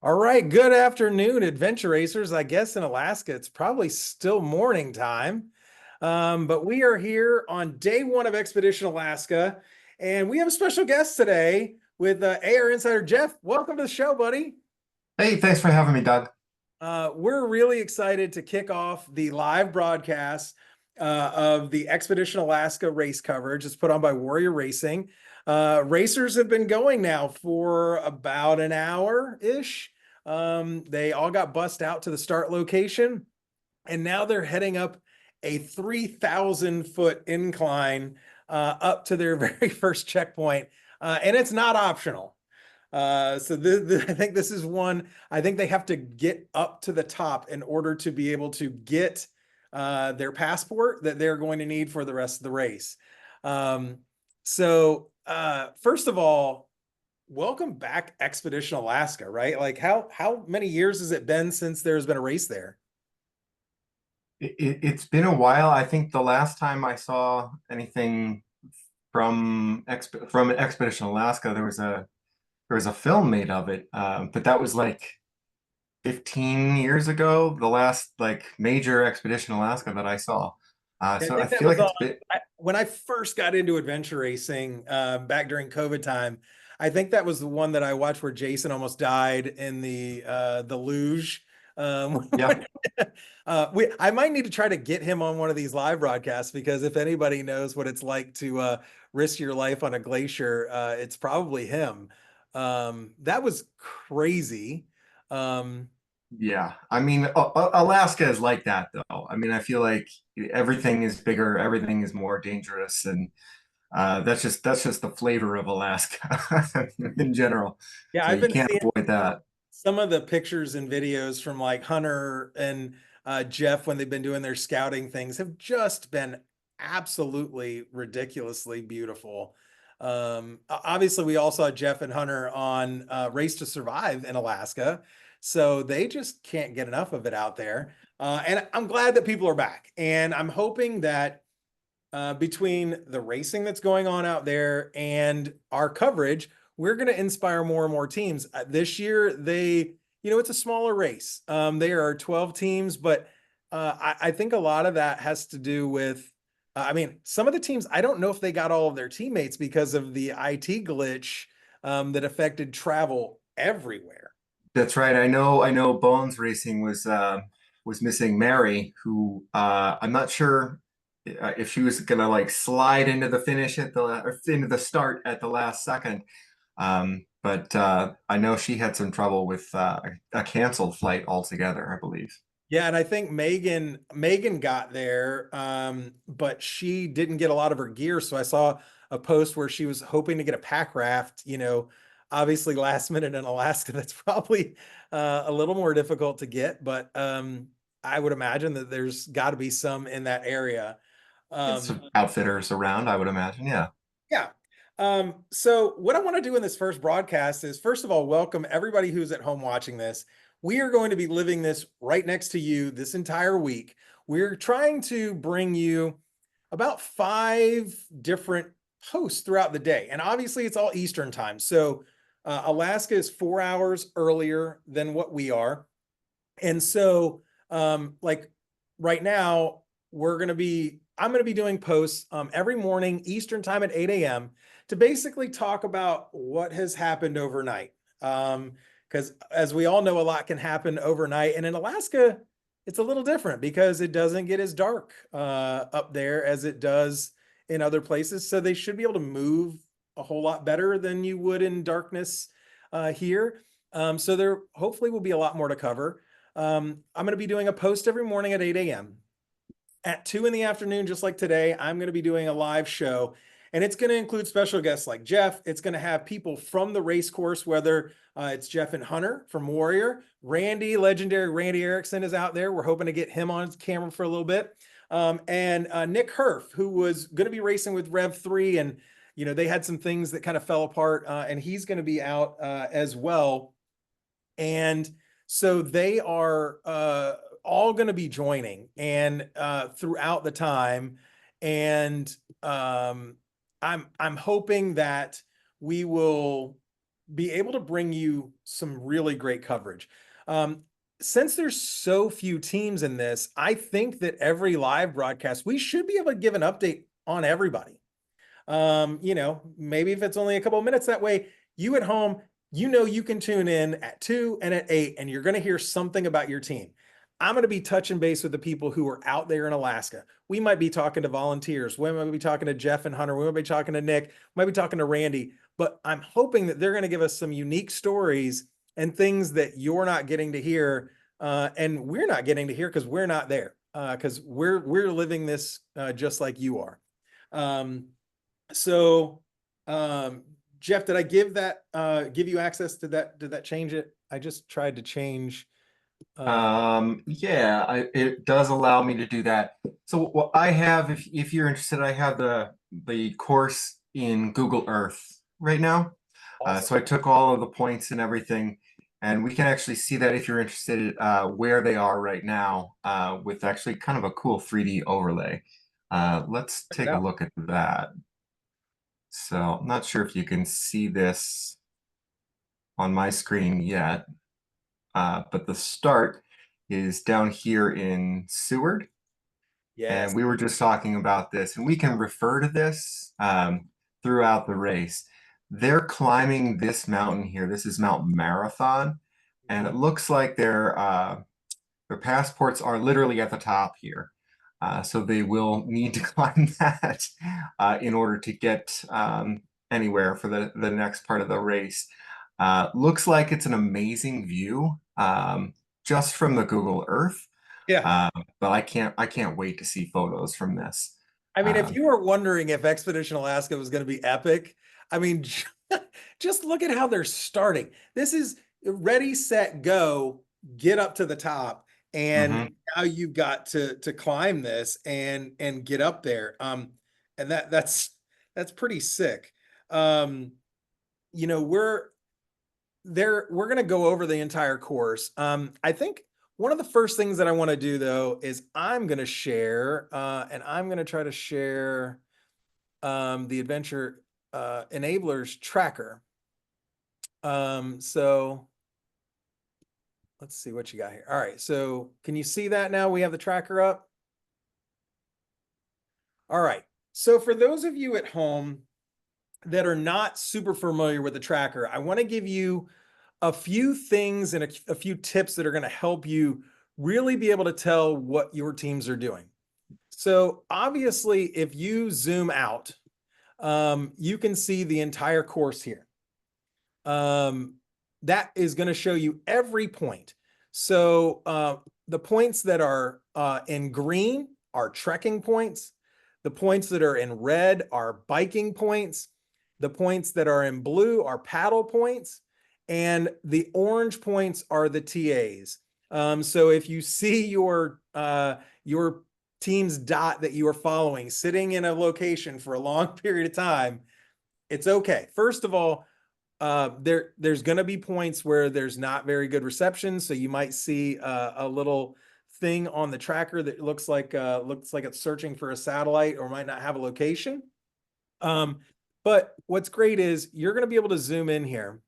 All right, good afternoon, adventure racers. I guess in Alaska, it's probably still morning time. But we are here on day one of Expedition Alaska, and we have a special guest today with AR Insider Jeff. Welcome to the show, buddy. Hey, thanks for having me, Doug. We're really excited to kick off the live broadcast of the Expedition Alaska race coverage. It's put on by Warrior Racing. Racers have been going now for about an hour-ish. They all got bussed out to the start location, and now they're heading up a 3,000-foot incline up to their very first checkpoint, and it's not optional. I think this is one, I think they have to get up to the top in order to be able to get their passport that they're going to need for the rest of the race. First of all, welcome back Expedition Alaska, right? Like how many years has it been since there's been a race there? It's been a while. I think the last time I saw anything from Expedition Alaska, there was a film made of it, but that was like 15 years ago. The last like major Expedition Alaska that I saw. I So I think that feel was like it's been. when I first got into adventure racing back during COVID time. I think that was the one that I watched where Jason almost died in the luge. Yeah. I might need to try to get him on one of these live broadcasts because if anybody knows what it's like to risk your life on a glacier, it's probably him. That was crazy. Um, Yeah, I mean, Alaska is like that though. I mean, I feel like everything is bigger, everything is more dangerous, and that's just the flavor of Alaska in general. yeah, So I've you been can't seeing avoid that. some of the pictures and videos from like Hunter and Jeff when they've been doing their scouting things have just been absolutely ridiculously beautiful. Obviously, we all saw Jeff and Hunter on Race to Survive in Alaska, so they just can't get enough of it out there. And I'm glad that people are back, and I'm hoping that between the racing that's going on out there and our coverage, we're going to inspire more and more teams. This year, it's a smaller race. There are 12 teams, but I think a lot of that has to do with, some of the teams, I don't know if they got all of their teammates because of the IT glitch that affected travel everywhere. That's right. I know Bones Racing was missing Mary, who I'm not sure if she was gonna like slide into the finish or into the start at the last second. But I know she had some trouble with a canceled flight altogether, I believe. Yeah, and I think Megan got there, but she didn't get a lot of her gear. So I saw a post where she was hoping to get a pack raft. Obviously last minute in Alaska, that's probably a little more difficult to get. But I would imagine that there's got to be some in that area. It's Um, some outfitters around, I would imagine. Yeah. yeah. So what I want to do in this first broadcast is, first of all, welcome everybody who's at home watching this. We are going to be living this right next to you this entire week. We're trying to bring you about 5 different hosts throughout the day. And obviously, it's all Eastern time. So Alaska is 4 hours earlier than what we are. And so, like right now, I'm going to be doing posts every morning, Eastern time at 8 a.m. to basically talk about what has happened overnight. Because as we all know, a lot can happen overnight. And in Alaska, it's a little different because it doesn't get as dark up there as it does in other places. So they should be able to move a whole lot better than you would in darkness here. So there hopefully will be a lot more to cover. I'm going to be doing a post every morning at 8 a.m. At 2 in the afternoon, just like today, I'm going to be doing a live show. And it's going to include special guests like Jeff. It's going to have people from the race course, whether it's Jeff and Hunter from Warrior. Legendary Randy Erickson is out there. We're hoping to get him on camera for a little bit. And Nick Herf, who was going to be racing with Rev 3. And, they had some things that kind of fell apart. And he's going to be out as well. And so they are all going to be joining and throughout the time. And I'm hoping that we will be able to bring you some really great coverage. Um, since there's so few teams in this, I think that every live broadcast, we should be able to give an update on everybody. Maybe if it's only a couple of minutes, that way you at home, you can tune in at 2 and at 8, and you're going to hear something about your team. I'm going to be touching base with the people who are out there in Alaska. We might be talking to volunteers. We might be talking to Jeff and Hunter. We might be talking to Nick. We might be talking to Randy. But I'm hoping that they're going to give us some unique stories and things that you're not getting to hear, and we're not getting to hear because we're not there, because we're living this just like you are. Um, so, Jeff, did I give you access to that? Did that change it? I just tried to change. Yeah, it does allow me to do that. So what I have, if you're interested, I have the course in Google Earth right now. Awesome. So I took all of the points and everything, and we can actually see that if you're interested, where they are right now, with actually kind of a cool 3D overlay. Let's Check it take a out. look at that. So I'm not sure if you can see this on my screen yet, but the start is down here in Seward. Yes. And we were just talking about this, and we can refer to this throughout the race. They're climbing this mountain here. This is Mount Marathon, and Mhm. it looks like their passports are literally at the top here. So they will need to climb that in order to get anywhere for the next part of the race. Looks like it's an amazing view just from the Google Earth. Yeah. But I can't wait to see photos from this. I mean, if Um, you were wondering if Expedition Alaska was going to be epic, I mean, just look at how they're starting. This is ready, set, go, get up to the top, and mhm. now you've got to climb this and get up there. And that's pretty sick. Um, we're there. We're going to go over the entire course. I think one of the first things that I want to do though is I'm going to share, and I'm going to try to share the adventure enablers tracker. So let's see what you got here. All right. So can you see that now? We have the tracker up. All right. So for those of you at home that are not super familiar with the tracker, I want to give you a few things and a few tips that are going to help you really be able to tell what your teams are doing. So obviously, if you zoom out, you can see the entire course here. Um, that is going to show you every point. So the points that are in green are trekking points. The points that are in red are biking points. The points that are in blue are paddle points. And the orange points are the TAs. So if you see your team's dot that you are following sitting in a location for a long period of time, it's okay. First of all, there's going to be points where there's not very good reception, so you might see a little thing on the tracker that looks like it's searching for a satellite or might not have a location. But what's great is you're going to be able to zoom in here,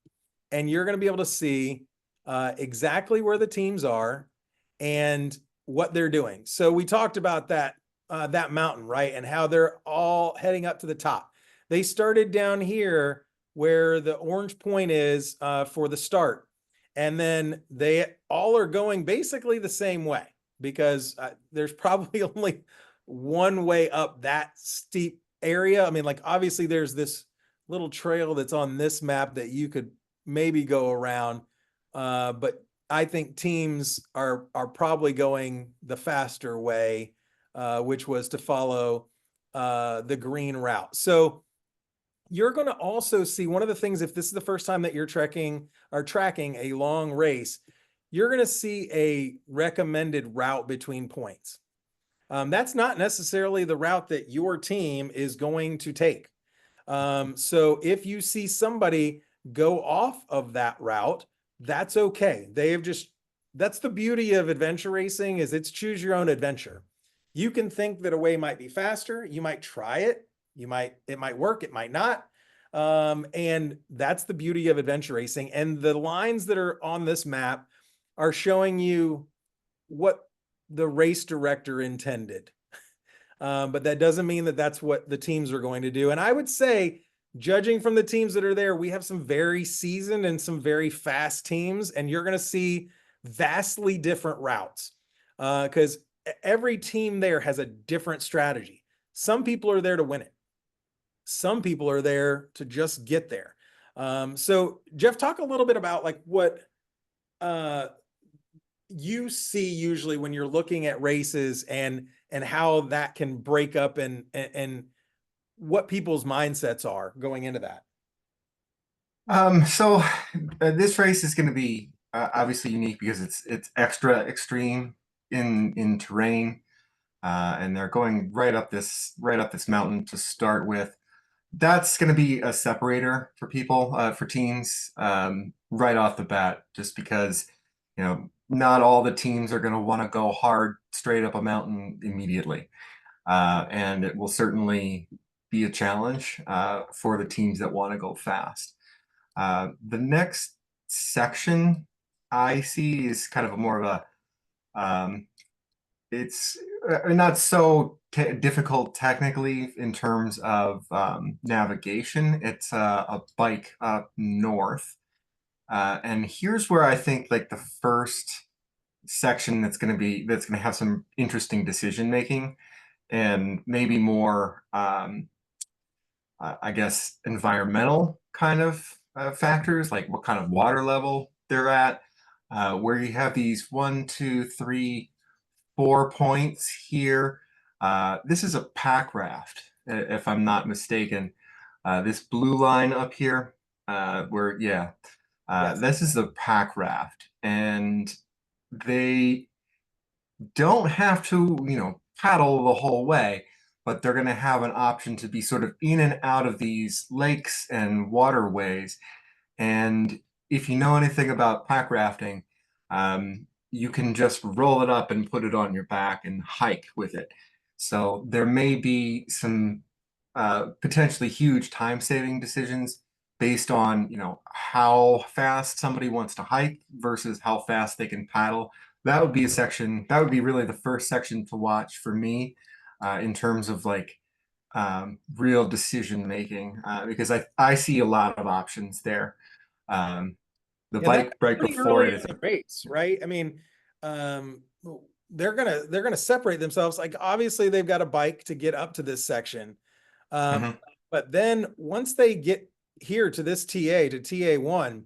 and you're going to be able to see exactly where the teams are and what they're doing. So we talked about that mountain, right, and how they're all heading up to the top. They started down here where the orange point is for the start, and then they all are going basically the same way because there's probably only one way up that steep area. I mean, like obviously there's this little trail that's on this map that you could maybe go around. But I think teams are probably going the faster way, which was to follow the green route. So you're going to also see one of the things, if this is the first time that you're trekking or tracking a long race, you're going to see a recommended route between points. That's not necessarily the route that your team is going to take. So if you see somebody go off of that route, that's okay. That's the beauty of adventure racing is it's choose your own adventure. You can think that a way might be faster. You might try it. It might work. It might not. And that's the beauty of adventure racing. And the lines that are on this map are showing you what the race director intended. But that doesn't mean that that's what the teams are going to do. And I would say, judging from the teams that are there, we have some very seasoned and some very fast teams, and you're going to see vastly different routes because every team there has a different strategy. Some people are there to win it. Some people are there to just get there. So Jeff, talk a little bit about like what uh, you see usually when you're looking at races and how that can break up and what people's mindsets are going into that. So this race is going to be obviously unique because it's extra extreme in terrain, and they're going right up this mountain to start with. That's going to be a separator for people, for teams, right off the bat, just because, not all the teams are going to want to go hard straight up a mountain immediately. And it will certainly be a challenge for the teams that want to go fast. The next section I see is kind of a more of it's not so te difficult technically in terms of navigation. It's a bike up north. And here's where I think like the first section that's going to have some interesting decision making and maybe more I guess environmental kind of factors, like what kind of water level they're at, where you have these 1, 2, 3, 4 points here. This is a pack raft, if I'm not mistaken. This blue line up here, yeah, Yes. this is the pack raft, and they don't have to, paddle the whole way, but they're going to have an option to be sort of in and out of these lakes and waterways. And if you know anything about pack rafting, you can just roll it up and put it on your back and hike with it. So there may be some potentially huge time-saving decisions based on, how fast somebody wants to hike versus how fast they can paddle. That would be a section, that would be really the first section to watch for me in terms of like real decision making because I see a lot of options there. Um, the Yeah, that's bike right pretty before early it in is, the race, right? I mean, um, they're gonna separate themselves. Like obviously they've got a bike to get up to this section. Um, Mhm. but then once they get here to this TA to TA1,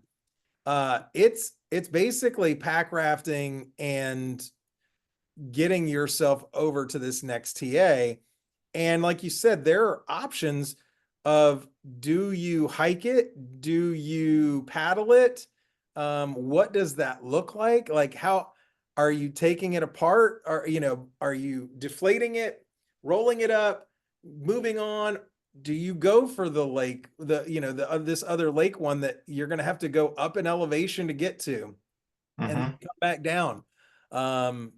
it's basically pack rafting and getting yourself over to this next TA. And like you said, there are options of do you hike it? Do you paddle it? What does that look like? Like how are you taking it apart? Are you deflating it, rolling it up, moving on? Do you go for the lake, this other lake one that you're going to have to go up in elevation to get to and then Mhm. come back down? Um,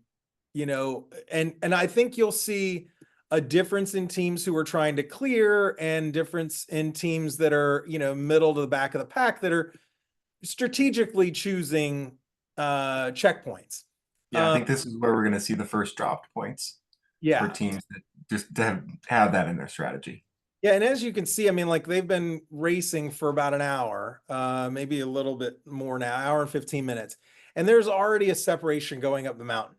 and I think you'll see a difference in teams who are trying to clear and difference in teams that are, middle to the back of the pack that are strategically choosing checkpoints. Yeah, I Um, think this is where we're going to see the first dropped points for yeah. teams that just to have that in their strategy. Yeah, and as you can see, I mean, like they've been racing for about an hour, maybe a little bit more now, hour and 15 minutes. And there's already a separation going up the mountain.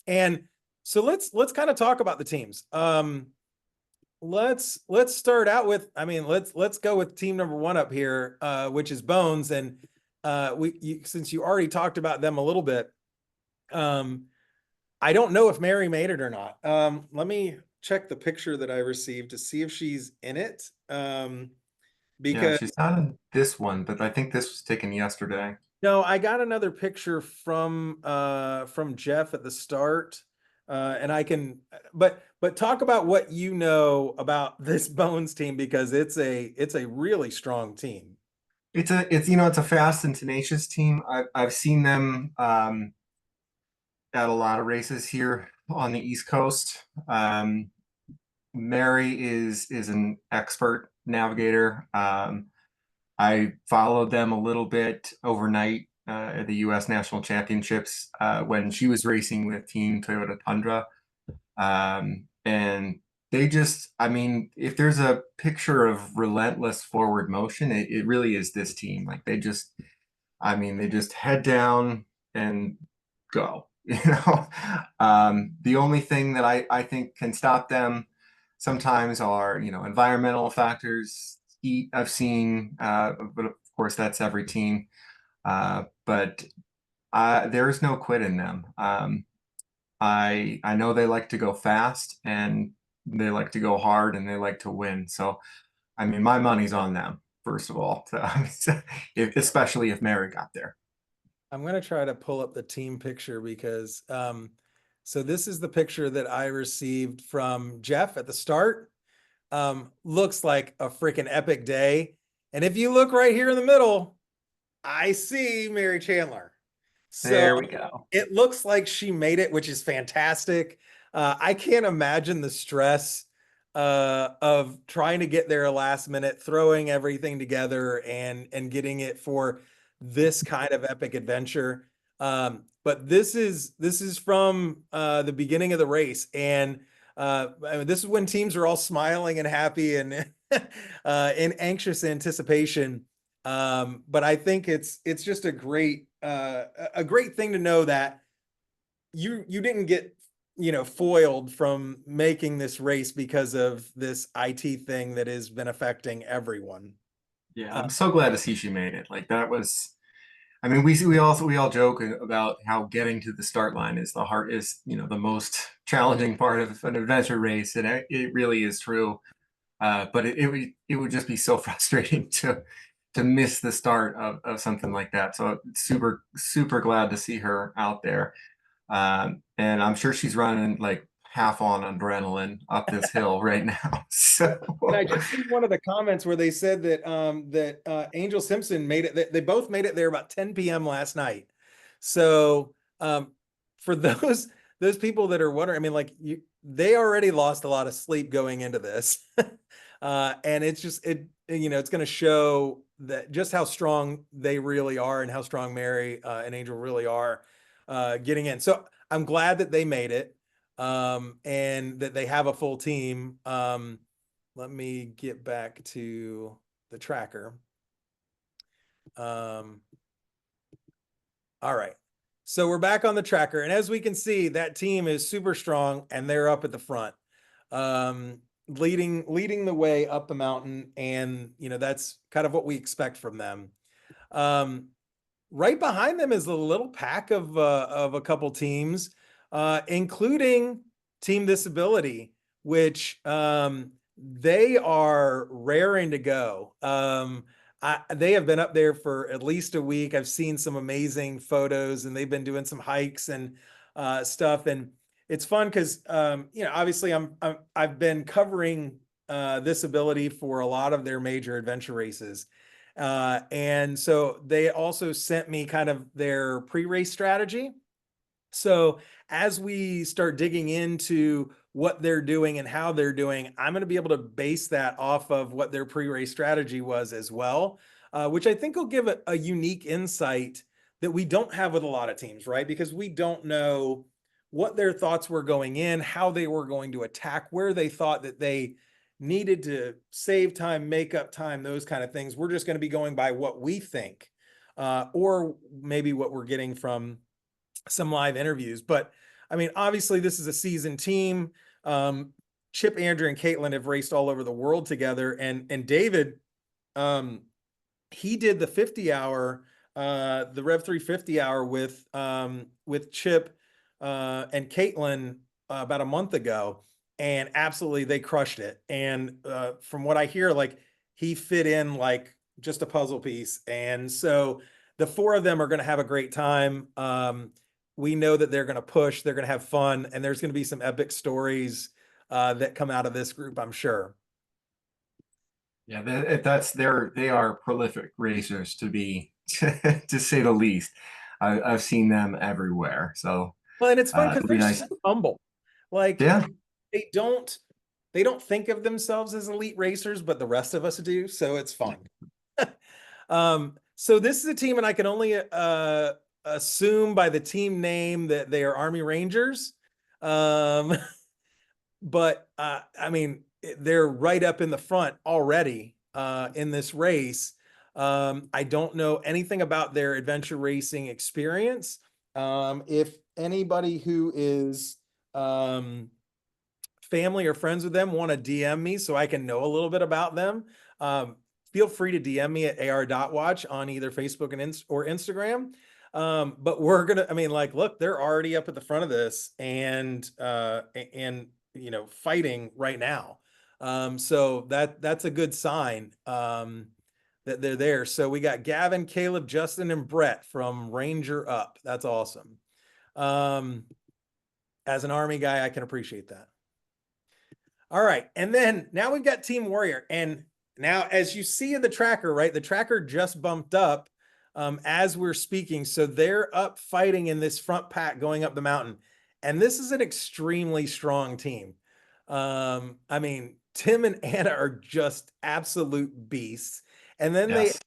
And so let's kind of talk about the teams. Let's start out with, I mean, let's go with team number one up here, which is Bones. And since you already talked about them a little bit, um, I don't know if Mary made it or not. Let me check the picture that I received to see if she's in it. Yeah, Because she's not in this one, but I think this was taken yesterday. no, I got another picture from Jeff at the start. And I can but talk about what you know about this Bones team because it's a really strong team. It's a fast and tenacious team. I've seen them at a lot of races here on the East Coast. Mary is an expert navigator. I followed them a little bit overnight at the U.S. National Championships when she was racing with Team Toyota Tundra. And they just, I mean, if there's a picture of relentless forward motion, it really is this team. Like they just, I mean, they just head down and go. The only thing that I think can stop them sometimes are, environmental factors, heat I've seen, but of course that's every team. But there is no quit in them. I know they like to go fast and they like to go hard and they like to win. So, I mean, my money's on them, first of all, especially if Mary got there. I'm going to try to pull up the team picture because so this is the picture that I received from Jeff at the start. Looks like a freaking epic day. And if you look right here in the middle, I see Mary Chandler. So There we go. it looks like she made it, which is fantastic. I can't imagine the stress of trying to get there last minute, throwing everything together and getting it for this kind of epic adventure. But this is from the beginning of the race, and I mean, this is when teams are all smiling and happy and in anxious anticipation. But I think it's just a great thing to know that you didn't get foiled from making this race because of this IT thing that has been affecting everyone. Yeah, Uh, I'm so glad to see she made it. Like that was, I mean, we all joke about how getting to the start line is the most challenging part of an adventure race, and it really is true. But it would just be so frustrating to miss the start of something like that. So super super glad to see her out there. And I'm sure she's running like half on adrenaline up this hill right now. So And I just seen one of the comments where they said that Angel Simpson made it. They both made it there about 10 p.m. last night. So for those people that are wondering, I mean, like they already lost a lot of sleep going into this, and it's just it's going to show that just how strong they really are and how strong Mary and Angel really are getting in. So I'm glad that they made it and that they have a full team. Let me get back to the tracker. Um, all right. So we're back on the tracker. And as we can see, that team is super strong and they're up at the front, leading the way up the mountain. And, that's kind of what we expect from them. Um, right behind them is a little pack of a couple teams, including Team Disability, which they are raring to go. They have been up there for at least a week. I've seen some amazing photos, and they've been doing some hikes and stuff. And it's fun because obviously I've been covering this ability for a lot of their major adventure races. And so they also sent me kind of their pre-race strategy. So as we start digging into what they're doing and how they're doing, I'm going to be able to base that off of what their pre-race strategy was as well, which I think will give a unique insight that we don't have with a lot of teams, right? Because we don't know what their thoughts were going in, how they were going to attack, where they thought that they needed to save time, make up time, those kind of things. We're just going to be going by what we think, or maybe what we're getting from some live interviews. But I mean, obviously, this is a seasoned team. Chip, Andrew, and Caitlin have raced all over the world together, and David, um, he did the 50 hour, the Rev 350 hour with Chip and Caitlin about a month ago, and absolutely they crushed it. And from what I hear, like he fit in like just a puzzle piece, and so the four of them are going to have a great time. We know that they're going to push, they're going to have fun, and there's going to be some epic stories that come out of this group, I'm sure. yeah, they are prolific racers to be to say the least. I've seen them everywhere. So Well, and it's fun because it'll be they're so nice. humble. Like Yeah. they don't. they don't think of themselves as elite racers, but the rest of us do, so it's fun. So this is a team, and I can only assume by the team name that they are Army Rangers. Um, but I mean, they're right up in the front already in this race. I don't know anything about their adventure racing experience. If anybody who is family or friends with them want to DM me so I can know a little bit about them, um, feel free to DM me at ar.watch on either Facebook or Instagram. But we're gonna, I mean, like, look, they're already up at the front of this and fighting right now. So that's a good sign that they're there. So we got Gavin, Caleb, Justin, and Brett from Ranger Up. That's awesome. Um, as an Army guy, I can appreciate that. All right. And then now we've got Team Warrior. And now, as you see in the tracker, right, the tracker just bumped up as we're speaking. So they're up fighting in this front pack going up the mountain. And this is an extremely strong team. I mean, Tim and Anna are just absolute beasts. And then Yes.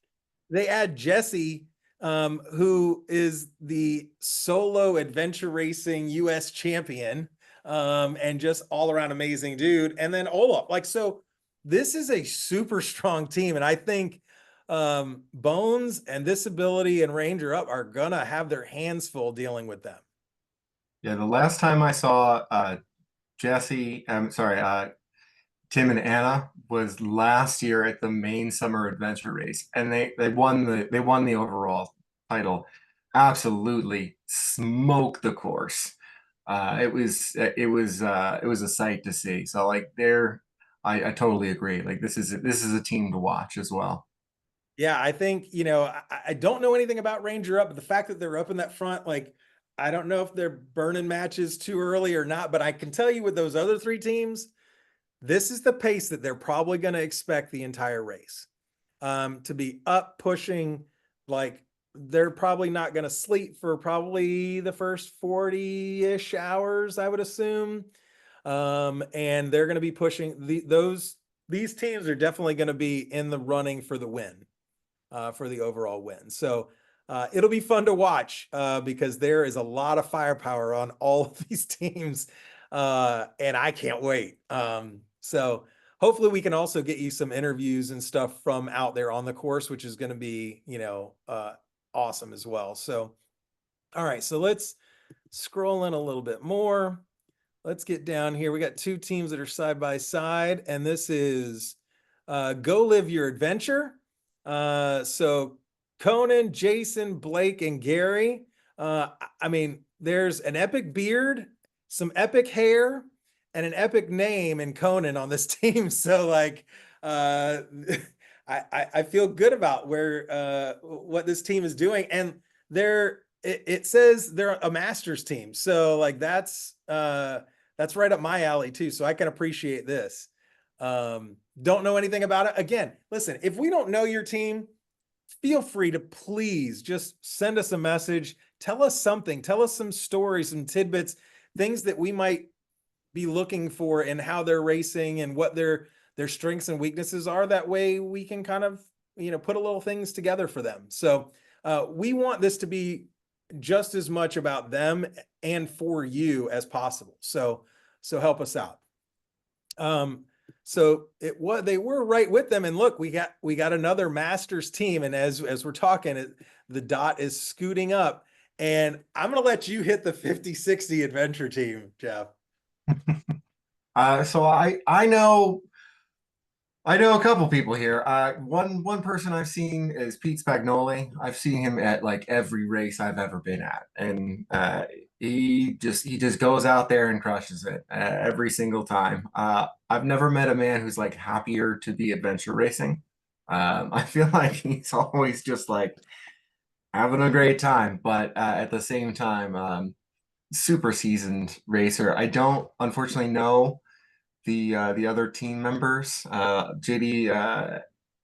they add Jesse, who is the solo adventure racing US champion, and just all around amazing dude. And then Olaf, like, so this is a super strong team. And I think Bones and Disability and Ranger Up are gonna have their hands full dealing with them. Yeah, the last time I saw Tim and Anna was last year at the Maine Summer Adventure Race, and they won the overall title. Absolutely smoked the course. It was a sight to see. So like I totally agree. Like this is a team to watch as well. Yeah, I think, I don't know anything about Ranger Up, but the fact that they're up in that front, like, I don't know if they're burning matches too early or not, but I can tell you with those other three teams, this is the pace that they're probably going to expect the entire race. To be up pushing, like, they're probably not going to sleep for probably the first 40-ish hours, I would assume. And they're going to be pushing these teams are definitely going to be in the running for the win, for the overall win. So it'll be fun to watch because there is a lot of firepower on all of these teams, and I can't wait. So hopefully we can also get you some interviews and stuff from out there on the course, which is going to be, awesome as well. So, all right, so let's scroll in a little bit more. Let's get down here. We got two teams that are side by side, and this is Go Live Your Adventure. So Conan, Jason, Blake, and Gary. I mean, there's an epic beard, some epic hair, and an epic name in Conan on this team. So like, uh, I feel good about where what this team is doing, and it says they're a Masters team. So like that's right up my alley too. So I can appreciate this. Don't know anything about it. Again, listen, if we don't know your team, feel free to please just send us a message. Tell us something. Tell us some stories, some tidbits, things that we might be looking for in how they're racing and what their strengths and weaknesses are. That way we can kind of, put a little things together for them. So we want this to be just as much about them and for you as possible. So help us out. So they were right with them, and look, we got another Masters team, and as we're talking, the dot is scooting up, and I'm gonna let you hit the 50-60 adventure team, Jeff. So I know a couple people here. One person I've seen is Pete Spagnoli. I've seen him at like every race I've ever been at, and he just goes out there and crushes it every single time. I've never met a man who's like happier to be adventure racing. I feel like he's always just like having a great time, but at the same time, super seasoned racer. I don't unfortunately know the other team members. JD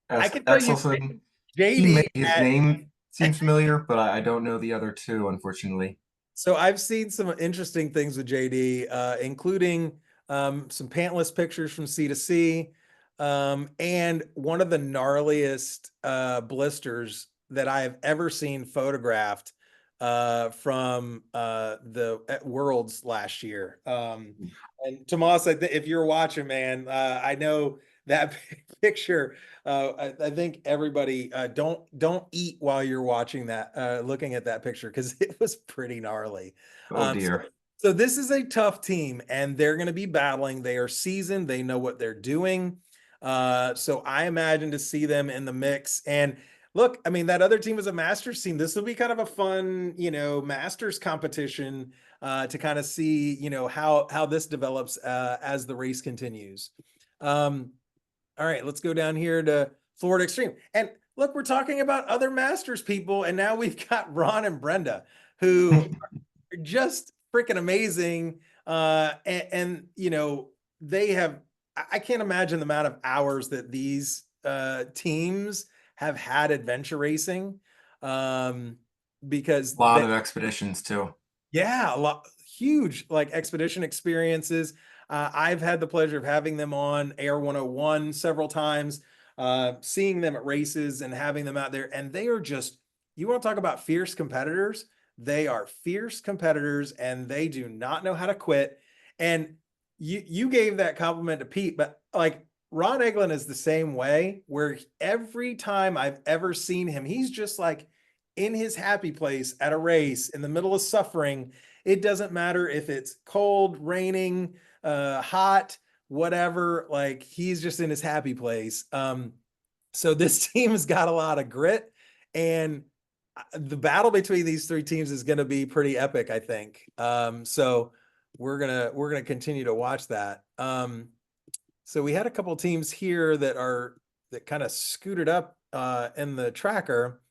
I can tell you, Exelson, JD his at name seems familiar, but I don't know the other two, unfortunately. So I've seen some interesting things with JD, including some pantless pictures from sea to sea, and one of the gnarliest blisters that I have ever seen photographed from the at Worlds last year. And Tomas, if you're watching, man, I know that picture. I think everybody don't eat while you're watching that, looking at that picture, because it was pretty gnarly. Oh Um, so, dear. so this is a tough team, and they're going to be battling. They are seasoned. They know what they're doing. So I imagine to see them in the mix. And look, I mean, that other team was a Masters team. This will be kind of a fun, Masters competition to kind of see, how this develops as the race continues. All right, let's go down here to Florida Extreme. And look, we're talking about other Masters people, and now we've got Ron and Brenda, who are just freaking amazing. And they have, I can't imagine the amount of hours that these teams have had adventure racing, because A lot of expeditions too. yeah, a lot huge like expedition experiences. I've had the pleasure of having them on Air 101 several times, seeing them at races and having them out there. And they are just, you want to talk about fierce competitors? They are fierce competitors and they do not know how to quit. And you gave that compliment to Pete, but like Ron Eglin is the same way, where every time I've ever seen him, he's just like in his happy place at a race in the middle of suffering. It doesn't matter if it's cold, raining, hot, whatever, like he's just in his happy place. So this team has got a lot of grit, and the battle between these three teams is going to be pretty epic, I think. So we're gonna continue to watch that. So we had a couple teams here that kind of scooted up in the tracker.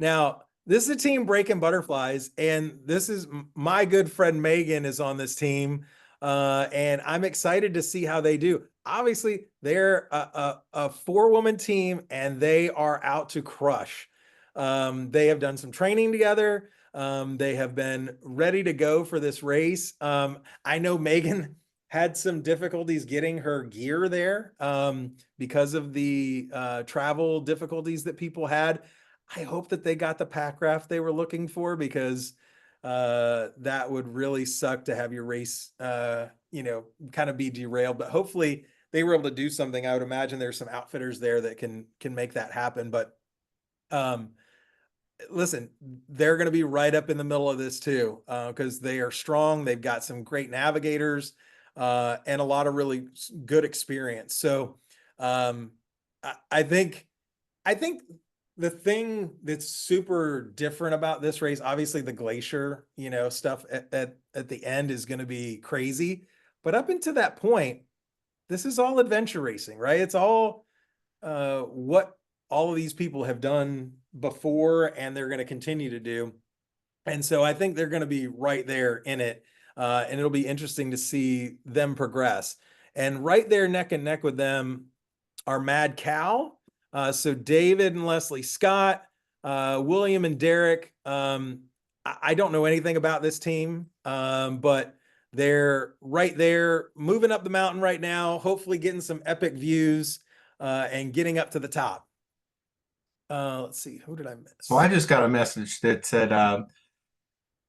Now, this is a team breaking butterflies, and this is my good friend Megan is on this team, and I'm excited to see how they do. Obviously, they're a four-woman team, and they are out to crush. They have done some training together. They have been ready to go for this race. I know Megan had some difficulties getting her gear there because of the travel difficulties that people had. I hope that they got the pack raft they were looking for, because that would really suck to have your race, kind of be derailed. But hopefully they were able to do something. I would imagine there's some outfitters there that can make that happen. But um, listen, they're going to be right up in the middle of this too, because they are strong. They've got some great navigators and a lot of really good experience. So um, I think the thing that's super different about this race, obviously the glacier, stuff at the end is going to be crazy. But up until that point, this is all adventure racing, right? It's all what all of these people have done before and they're going to continue to do. And so I think they're going to be right there in it. And it'll be interesting to see them progress. And right there, neck and neck with them, are Mad Cow. So David and Leslie Scott, William and Derek. I don't know anything about this team, but they're right there, moving up the mountain right now, hopefully getting some epic views and getting up to the top. Let's see, who did I So I miss? just got a message that said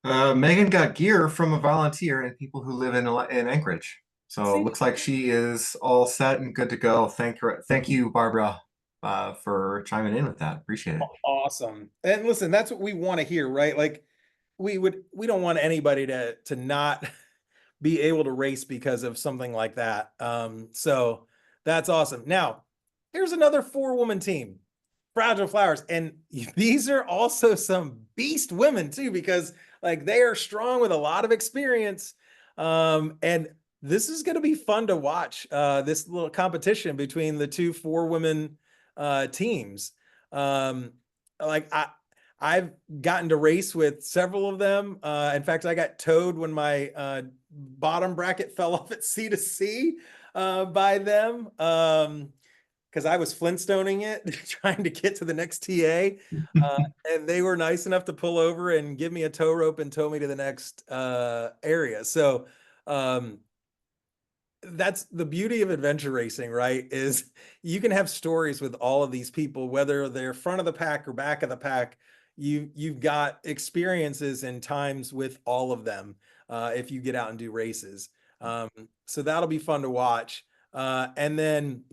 Megan got gear from a volunteer and people who live in Anchorage. So it See, looks like she is all set and good to go. Thank you, Barbara, for chiming in with that. Appreciate it. awesome. And listen, that's what we want to hear, right? Like we don't want anybody to not be able to race because of something like that. So that's awesome. Now, here's another four-woman team, Fragile Flowers. And these are also some beast women too, because like they are strong with a lot of experience. And this is going to be fun to watch, this little competition between the two four-women teams. Um, like I've gotten to race with several of them. In fact, I got towed when my bottom bracket fell off at C to C by them, because I was Flintstoning it, trying to get to the next TA. And they were nice enough to pull over and give me a tow rope and tow me to the next area. So, um, that's the beauty of adventure racing, right? Is you can have stories with all of these people, whether they're front of the pack or back of the pack. You've got experiences and times with all of them if you get out and do races. Um, so that'll be fun to watch. And then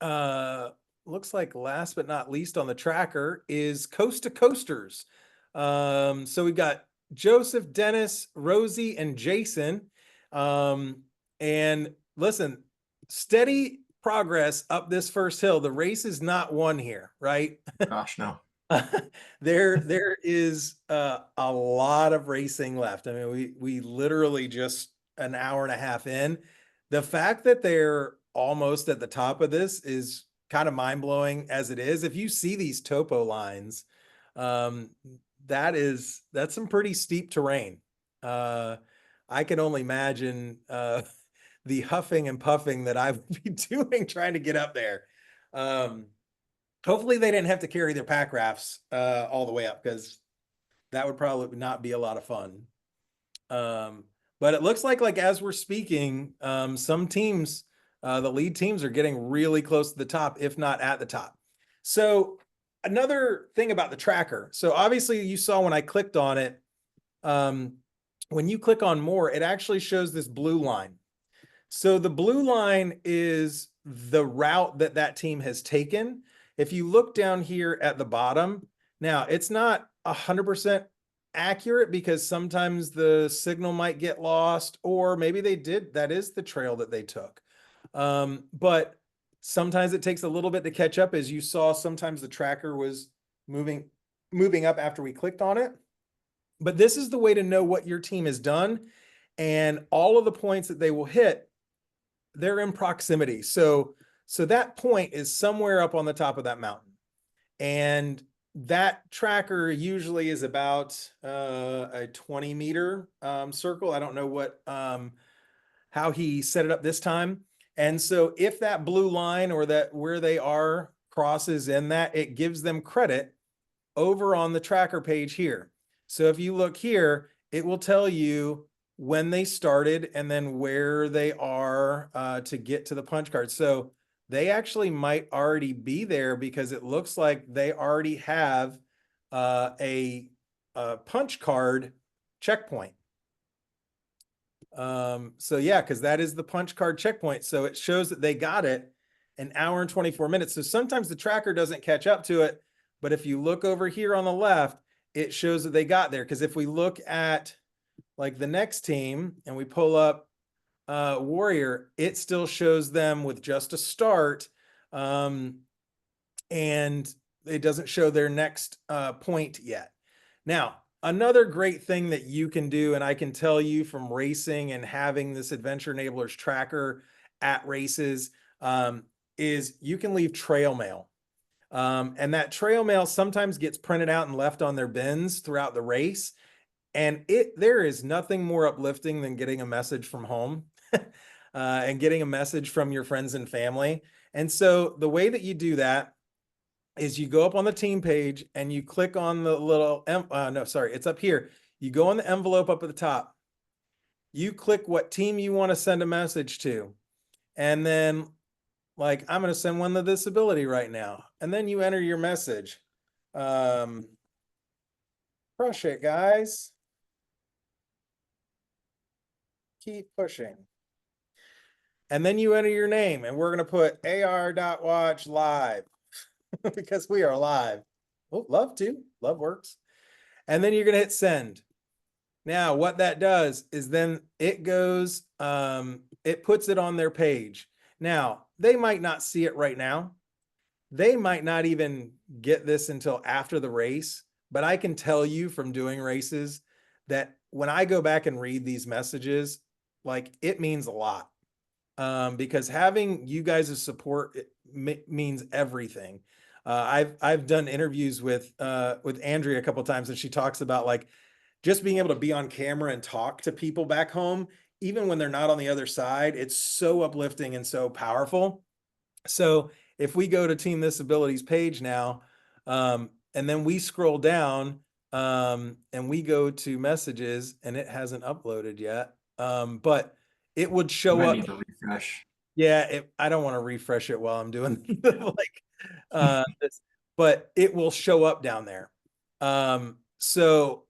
uh, looks like last but not least on the tracker is Coast to Coasters. So we've got Joseph, Dennis, Rosie, and Jason. Um, and listen, steady progress up this first hill. The race is not won here, right? Gosh, no. There is a lot of racing left. I mean, we literally just an hour and a half in. The fact that they're almost at the top of this is kind of mind-blowing as it is. If you see these topo lines, um, that's some pretty steep terrain. Uh, I can only imagine the huffing and puffing that I would be doing trying to get up there. Um, Hopefully they didn't have to carry their pack rafts all the way up because that would probably not be a lot of fun. Um, but it looks like as we're speaking, some teams, the lead teams are getting really close to the top, if not at the top. So another thing about the tracker. So obviously you saw when I clicked on it, when you click on more, it actually shows this blue line. So the blue line is the route that that team has taken. If you look down here at the bottom, now it's not 100% accurate because sometimes the signal might get lost, or maybe they did. That is the trail that they took. But sometimes it takes a little bit to catch up. As you saw, sometimes the tracker was moving up after we clicked on it. But this is the way to know what your team has done, and all of the points that they will hit, they're in proximity. So that point is somewhere up on the top of that mountain. And that tracker usually is about a 20-meter circle. I don't know what how he set it up this time. And so if that blue line or that where they are crosses in that, it gives them credit over on the tracker page here. So if you look here, it will tell you when they started and then where they are to get to the punch card. So they actually might already be there because it looks like they already have a punch card checkpoint. So yeah, because that is the punch card checkpoint. So it shows that they got it an hour and 24 minutes. So sometimes the tracker doesn't catch up to it. But if you look over here on the left, it shows that they got there. Because if we look at like the next team and we pull up Warrior, it still shows them with just a start. And it doesn't show their next point yet. Now, another great thing that you can do, and I can tell you from racing and having this Adventure Enablers tracker at races, is you can leave trail mail. And that trail mail sometimes gets printed out and left on their bins throughout the race. And there is nothing more uplifting than getting a message from home and getting a message from your friends and family. And so the way that you do that is you go up on the team page and you click on the little, no, sorry, it's up here. You go on the envelope up at the top. You click what team you want to send a message to. And then like, I'm going to send one the disability right now. And then you enter your message. Crush it, guys. Keep pushing. And then you enter your name, and we're going to put ar.watch live because we are live. Oh, love to. Love works. And then you're going to hit send. Now, what that does is then it goes, it puts it on their page. Now, they might not see it right now. They might not even get this until after the race, but I can tell you from doing races that when I go back and read these messages, like it means a lot. Because having you guys' support means everything. I've done interviews with Andrea a couple of times, and she talks about like just being able to be on camera and talk to people back home, even when they're not on the other side. It's so uplifting and so powerful. So if we go to Team Disabilities page now, and then we scroll down, and we go to messages, and it hasn't uploaded yet, but it would show Might up. need to refresh. Yeah, I don't want to refresh it while I'm doing like this, but it will show up down there. So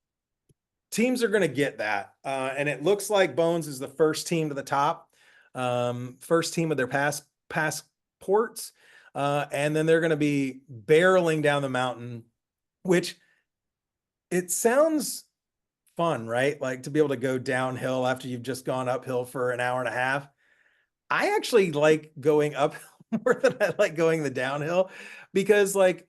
teams are going to get that. And it looks like Bones is the first team to the top, first team of their passports. And then they're going to be barreling down the mountain, which it sounds fun, right? Like to be able to go downhill after you've just gone uphill for an hour and a half. I actually like going uphill more than I like going the downhill because like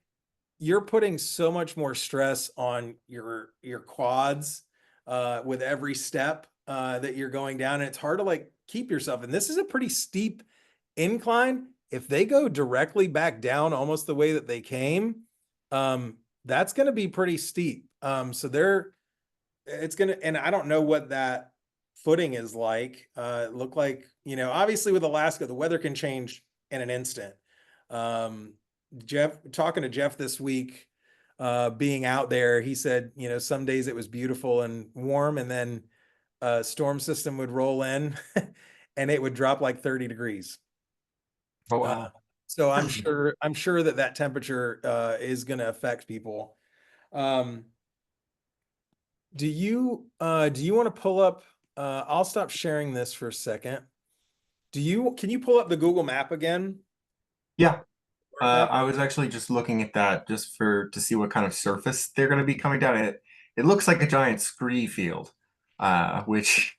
you're putting so much more stress on your quads with every step that you're going down, and it's hard to like keep yourself. And this is a pretty steep incline. If they go directly back down almost the way that they came, that's going to be pretty steep. So it's gonna, and I don't know what that footing is like. It looked like, obviously with Alaska, the weather can change in an instant. Um, talking to Jeff this week, being out there, he said, some days it was beautiful and warm, and then a storm system would roll in and it would drop like 30 degrees. Oh Uh, wow. so I'm sure that temperature is going to affect people. Um, do you want to pull up I'll stop sharing this for a second. Can you pull up the Google map again? Yeah. Work map? I was actually just looking at that just to see what kind of surface they're going to be coming down. It looks like a giant scree field, which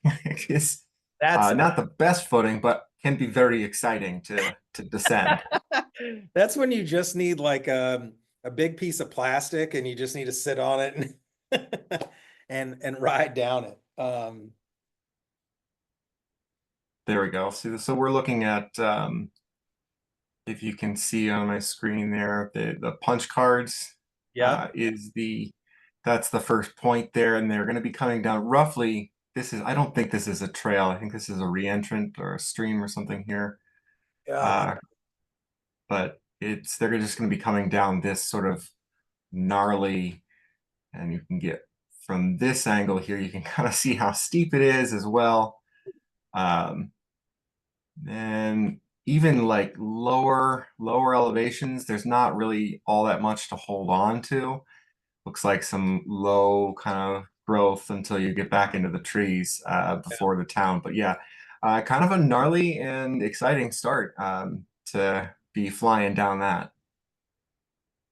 is That's not the best footing, but can be very exciting to descend. that's when you just need like a big piece of plastic and you just need to sit on it and and ride down it. There we go. So we're looking at if you can see on my screen there, the punch cards Yeah. is that's the first point there, and they're going to be coming down roughly. I don't think this is a trail. I think this is a reentrant or a stream or something here. Yeah. Uh, but they're just going to be coming down this sort of gnarly, and you can get from this angle here, you can kind of see how steep it is as well. Um, and even like lower elevations, there's not really all that much to hold on to. Looks like some low kind of growth until you get back into the trees before the town. But yeah, kind of a gnarly and exciting start to be flying down that.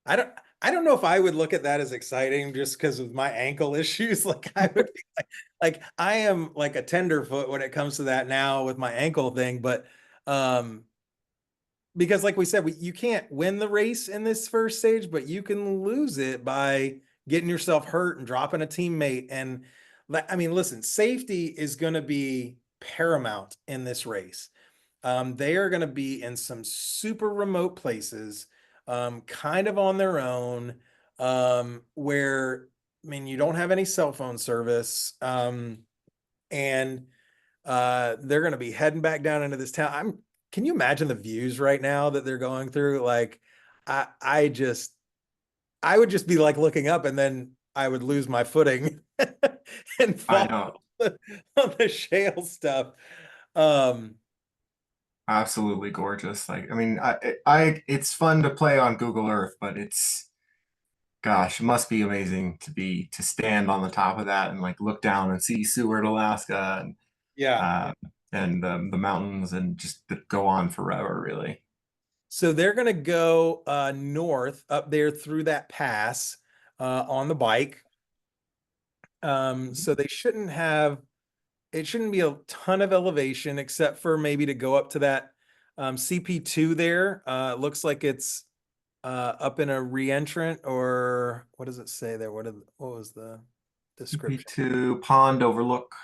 I don't I don't know if I would look at that as exciting just because of my ankle issues. Like I would be like I am like a tenderfoot when it comes to that now with my ankle thing, but um because like we said, you can't win the race in this first stage, but you can lose it by getting yourself hurt and dropping a teammate. And I mean, listen, safety is going to be paramount in this race. They are going to be in some super remote places, kind of on their own, where, I mean, you don't have any cell phone service. And they're going to be heading back down into this town. Can you imagine the views right now that they're going through? Like, I would just be like looking up and then I would lose my footing and I fall know. on the shale stuff. Um, Absolutely gorgeous. Like, I mean, it's fun to play on Google Earth, but gosh, it must be amazing to stand on the top of that and like look down and see Seward, Alaska, yeah. uh, and the mountains, and just go on forever, really. So they're going to go north up there through that pass on the bike. So it shouldn't be a ton of elevation except for maybe to go up to that CP2 there. It looks like it's up in a reentrant, or what does it say there? What was the description? CP2 Pond Overlook.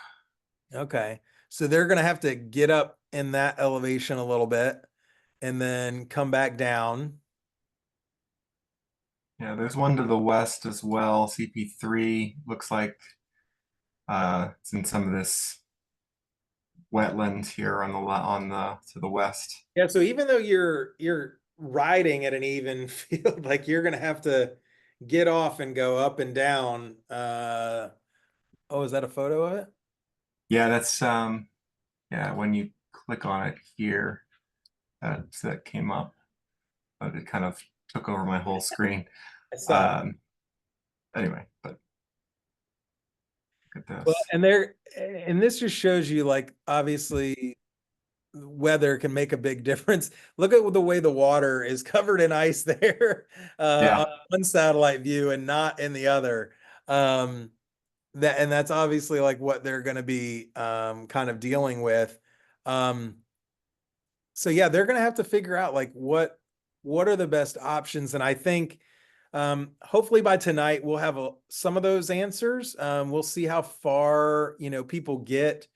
Okay. So they're going to have to get up in that elevation a little bit and then come back down. Yeah, there's one to the west as well. CP3 looks like it's in some of this wetlands here on the to the west. Yeah, so even though you're riding at an even field, like you're gonna have to get off and go up and down. Oh, is that a photo of it? Yeah, that's yeah, when you click on it here. So that came up, but it kind of took over my whole screen. I saw. Um, anyway, but look at Well, this. and this just shows you, like, obviously weather can make a big difference. Look at the way the water is covered in ice there, on Yeah, one satellite view and not in the other. Um, and that's obviously like what they're going to be kind of dealing with. Um, so yeah, they're going to have to figure out like what are the best options, and I think hopefully by tonight we'll have some of those answers. We'll see how far people get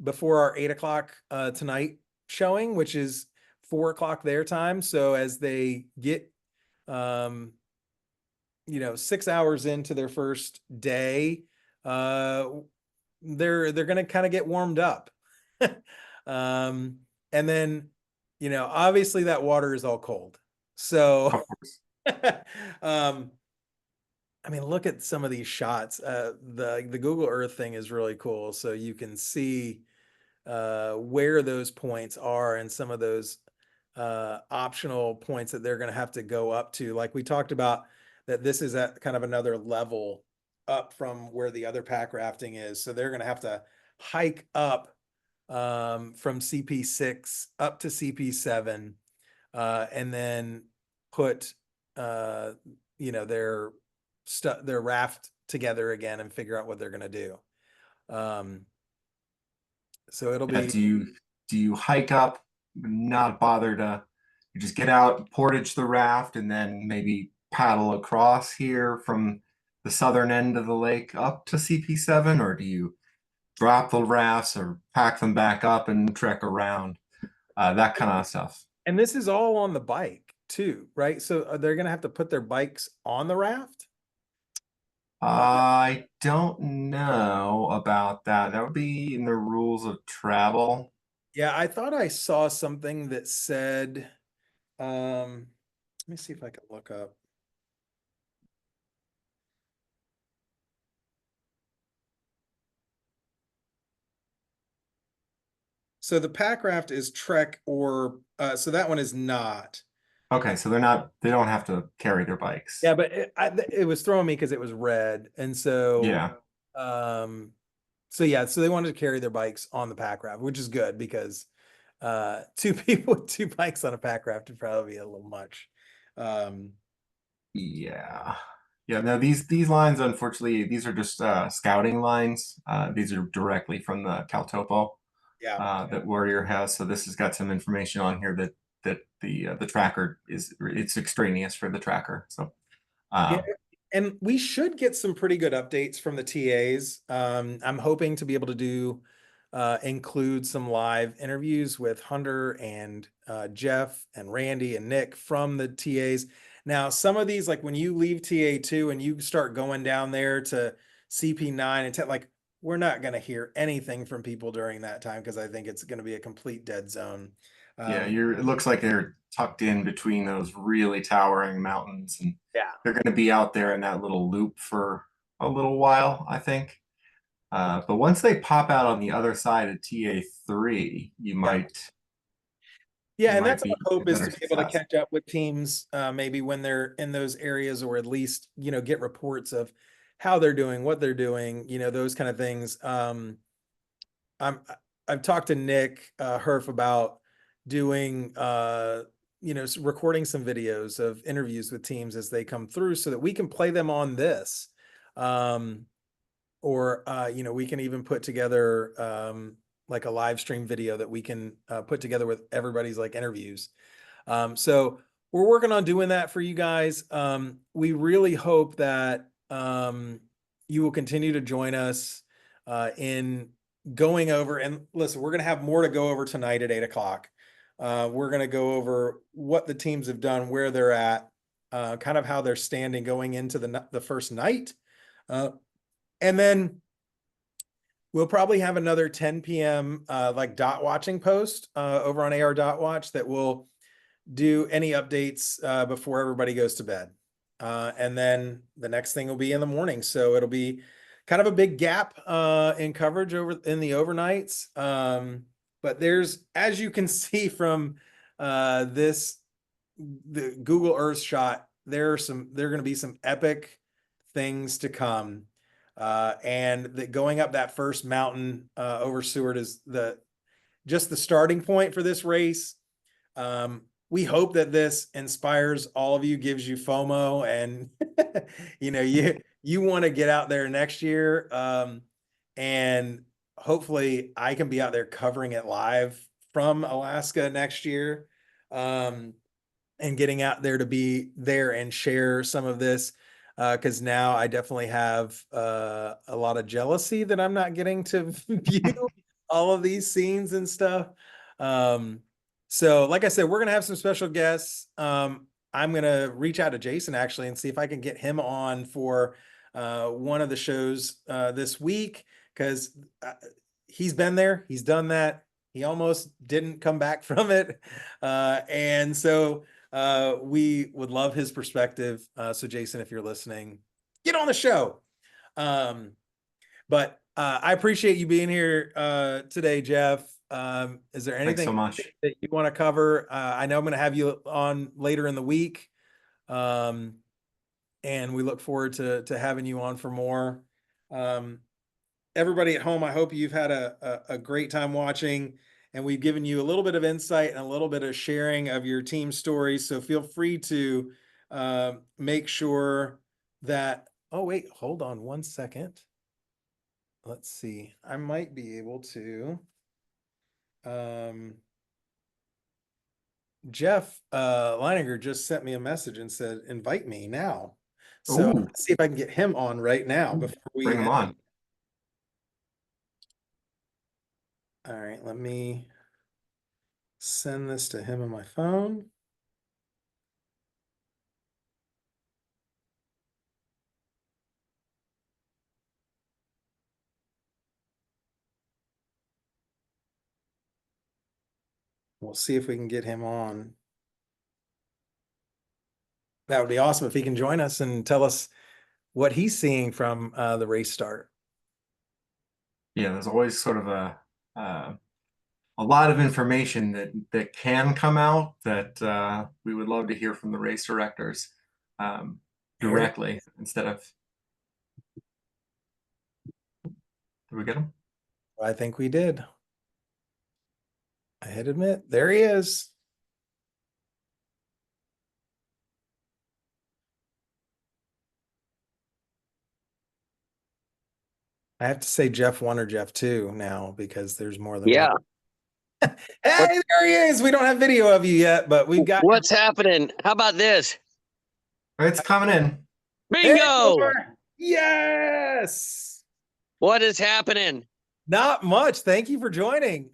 before our 8 o'clock tonight showing, which is 4 o'clock their time. So as they get um 6 hours into their first day, uh they're gonna kind of get warmed up. um and then obviously that water is all cold, so of course. um I mean, look at some of these shots. The Google Earth thing is really cool, so you can see where those points are and some of those optional points that they're going to have to go up to. Like we talked about, that this is at kind of another level up from where the other pack rafting is. So they're going to have to hike up from CP6 up to CP7, and then put uh, their their raft together again and figure out what they're going to do. Um, so it'll Yeah, be. do you hike up, not bother to you just get out, portage the raft, and then maybe paddle across here from the southern end of the lake up to CP7, or do you drop the rafts or pack them back up and trek around? That kind of stuff. And this is all on the bike too, right? So they're going to have to put their bikes on the raft. I don't know about that. That would be in the rules of travel. Yeah, I thought I saw something that said, let me see if I can look up. So the pack raft is Trek, or so that one is not. Okay, so they don't have to carry their bikes. Yeah, but it was throwing me because it was red, and Yeah. um, so yeah, so they wanted to carry their bikes on the pack raft, which is good because two people with two bikes on a pack raft would probably be a little much. Um, Yeah. Yeah, no, these lines, unfortunately, these are just scouting lines. These are directly from the Caltopo yeah. that Warrior has. So this has got some information on here that the tracker it's extraneous for the tracker. So Yeah, uh, and we should get some pretty good updates from the TAs. I'm hoping to be able to include some live interviews with Hunter and Jeff and Randy and Nick from the TAs. Now, some of these, like when you leave TA2 and you start going down there to CP9 and 10, like we're not going to hear anything from people during that time because I think it's going to be a complete dead zone. yeah, Um, you're it looks like they're tucked in between those really towering mountains, and yeah. they're going to be out there in that little loop for a little while, I think. But once they pop out on the other side of TA3, Yeah. you Yeah, and might that's be our hope, a is better to be able to success. catch up with teams maybe when they're in those areas, or at least, get reports of how they're doing, what they're doing, those kind of things. I'm I've talked to Nick Herf about doing recording some videos of interviews with teams as they come through so that we can play them on this. Um, or we can even put together like a live stream video that we can put together with everybody's like interviews. So we're working on doing that for you guys. We really hope that you will continue to join us in going over, and listen, we're going to have more to go over tonight at 8 o'clock. We're going to go over what the teams have done, where they're at, kind of how they're standing going into the first night. And then we'll probably have another 10 p.m. Like dot watching post over on AR dot watch that will do any updates before everybody goes to bed. And then the next thing will be in the morning. So it'll be kind of a big gap in coverage over in the overnights. But there's, as you can see from this, the Google Earth shot, there are going to be some epic things to come. And that going up that first mountain over Seward is just the starting point for this race. We hope that this inspires all of you, gives you FOMO, and you want to get out there next year. And hopefully I can be out there covering it live from Alaska next year. And getting out there to be there and share some of this. Because now I definitely have a lot of jealousy that I'm not getting to view all of these scenes and stuff. So like I said, we're going to have some special guests. I'm going to reach out to Jason actually and see if I can get him on for one of the shows this week, because he's been there, he's done that. He almost didn't come back from it. And so we would love his perspective. So Jason, if you're listening, get on the show. But I appreciate you being here today, Jeff. Is there anything Thanks so much that you want to cover? I know I'm going to have you on later in the week. And we look forward to having you on for more. Everybody at home, I hope you've had a great time watching, and we've given you a little bit of insight and a little bit of sharing of your team stories. So feel free to make sure that, oh wait, hold on one second. Let's see, I might be able to. Jeff Leininger just sent me a message and said, invite me now. So let's see if I can get him on right now before we bring him on. All right, let me send this to him on my phone. We'll see if we can get him on. That would be awesome if he can join us and tell us what he's seeing from the race start. Yeah, there's always sort of a lot of information that can come out that we would love to hear from the race directors directly instead of. Did we get him? I think we did. I hit admit. There he is. I have to say Jeff 1 or Jeff 2 now, because there's more than one. Hey, there he is. We don't have video of you yet, but we've got. What's happening? How about this? It's coming in. Bingo! Hey, yes. What is happening? Not much. Thank you for joining.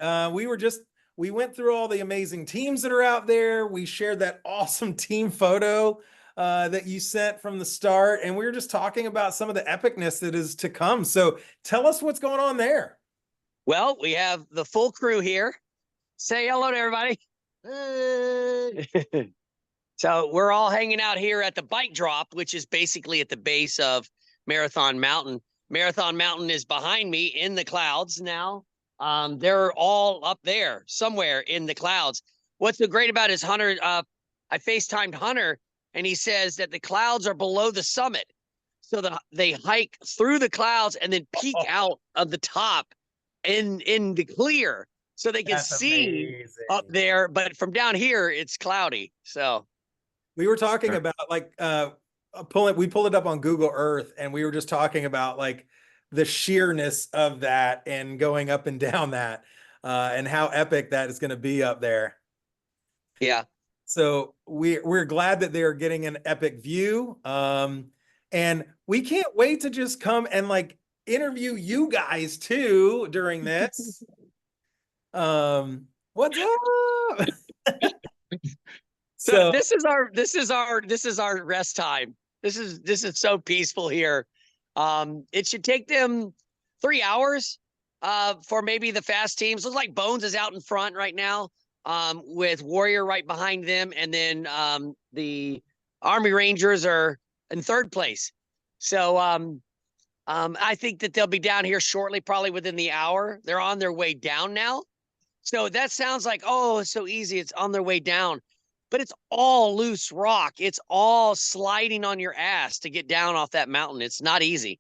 We went through all the amazing teams that are out there. We shared that awesome team photo that you sent from the start, and we were just talking about some of the epicness that is to come. So tell us what's going on there. Well, we have the full crew here. Say hello to everybody. Hey. So we're all hanging out here at the bike drop, which is basically at the base of Marathon Mountain. Marathon Mountain is behind me in the clouds now. They're all up there somewhere in the clouds. What's so great about his Hunter? I FaceTimed Hunter, and he says that the clouds are below the summit. So they hike through the clouds and then peek out of the top in the clear. So they can see up there, but from down here, it's cloudy. So we were talking about like we pulled it up on Google Earth, and we were just talking about like the sheerness of that and going up and down that and how epic that is going to be up there. Yeah. So we're glad that they're getting an epic view. And we can't wait to just come and like interview you guys too during this. What's up? So this is our rest time. This is so peaceful here. It should take them 3 hours for maybe the fast teams. Looks like Bones is out in front right now, with Warrior right behind them, and then the Army Rangers are in third place. So I think that they'll be down here shortly, probably within the hour. They're on their way down now. So that sounds like, oh, it's so easy. It's on their way down, but it's all loose rock. It's all sliding on your ass to get down off that mountain. It's not easy.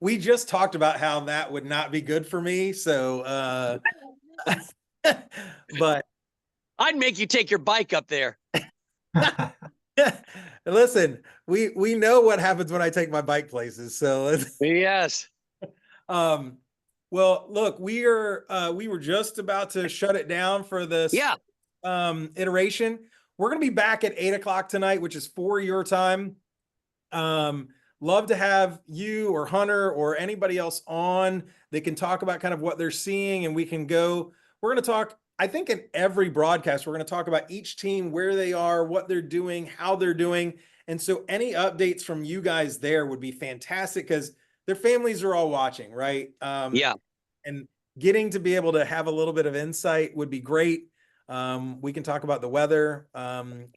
We just talked about how that would not be good for me. So, but I'd make you take your bike up there. listen, we know what happens when I take my bike places. So, Yes. um, well, look, we were just about to shut it down for this Yeah. iteration. We're gonna be back at 8 o'clock tonight, which is for your time. Love to have you or Hunter or anybody else on. They can talk about kind of what they're seeing, and we can go. We're going to talk, I think, in every broadcast, we're going to talk about each team, where they are, what they're doing, how they're doing. And so any updates from you guys there would be fantastic because their families are all watching, right? Yeah. And getting to be able to have a little bit of insight would be great. We can talk about the weather.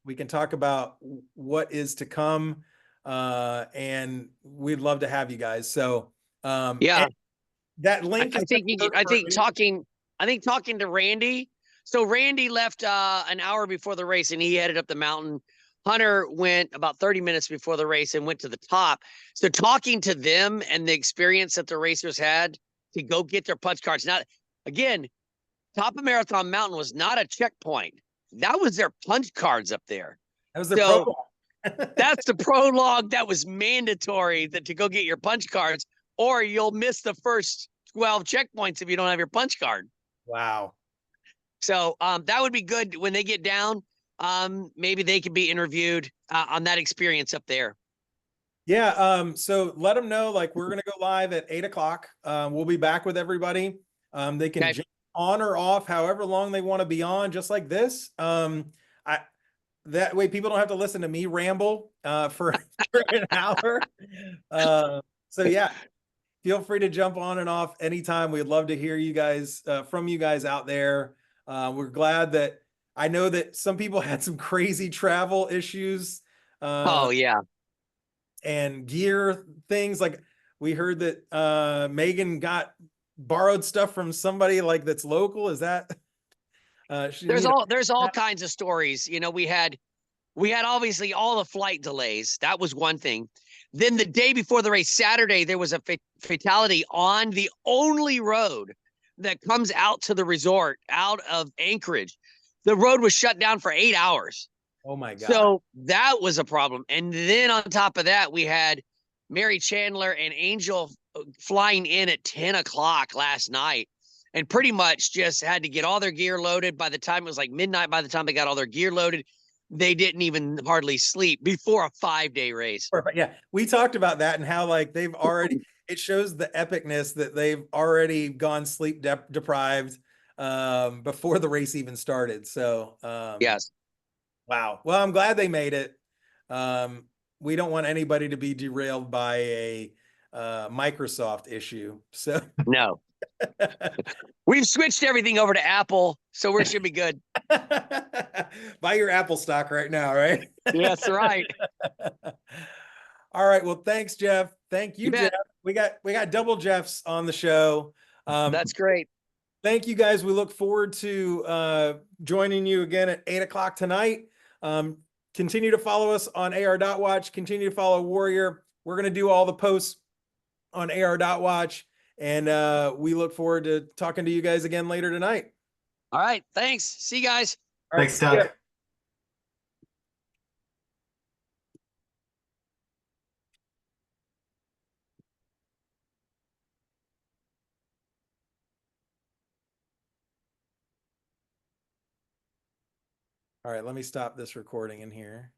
We can talk about what is to come. And we'd love to have you guys. So, Yeah. that link is I think talking to Randy. So Randy left an hour before the race and he headed up the mountain. Hunter went about 30 minutes before the race and went to the top. So talking to them and the experience that the racers had to go get their punch cards. Now, again, top of Marathon Mountain was not a checkpoint. That was their punch cards up there. that was the So prologue. that's the prologue that was mandatory to go get your punch cards, or you'll miss the first 12 checkpoints if you don't have your punch card. Wow. So that would be good when they get down. Maybe they could be interviewed on that experience up there. Yeah. So let them know, like, we're going to go live at 8 o'clock. We'll be back with everybody. They can Okay. jump on or off however long they want to be on, just like this. That way people don't have to listen to me ramble for an hour. So yeah, feel free to jump on and off anytime. We'd love to hear you guys from you guys out there. We're glad that I know that some people had some crazy travel issues Oh yeah. and gear things. Like we heard that Megan got borrowed stuff from somebody like that's local. Is that There's all kinds of stories. You know, we had obviously all the flight delays. That was one thing. Then the day before the race, Saturday, there was a fatality on the only road that comes out to the resort out of Anchorage. The road was shut down for 8 hours. Oh my God. So that was a problem. And then on top of that, we had Mary Chandler and Angel flying in at 10 o'clock last night and pretty much just had to get all their gear loaded. By the time it was like midnight, by the time they got all their gear loaded, they didn't even hardly sleep before a 5-day race. Yeah, we talked about that and how like they've already, it shows the epicness that they've already gone sleep deprived before the race even started. So Yes. wow. Well, I'm glad they made it. We don't want anybody to be derailed by a Microsoft issue. So No. We've switched everything over to Apple, so we should be good. buy your Apple stock right now, right? That's right. All right. Well, thanks, Jeff. Thank you, You Jeff. bet. We got double Jeffs on the show. That's great. Thank you guys. We look forward to joining you again at 8 o'clock tonight. Continue to follow us on AR.watch. Continue to follow Warrior. We're going to do all the posts on AR.watch. And we look forward to talking to you guys again later tonight. All right. Thanks. See you guys. All right, Thanks, Doug. All right, let me stop this recording in here.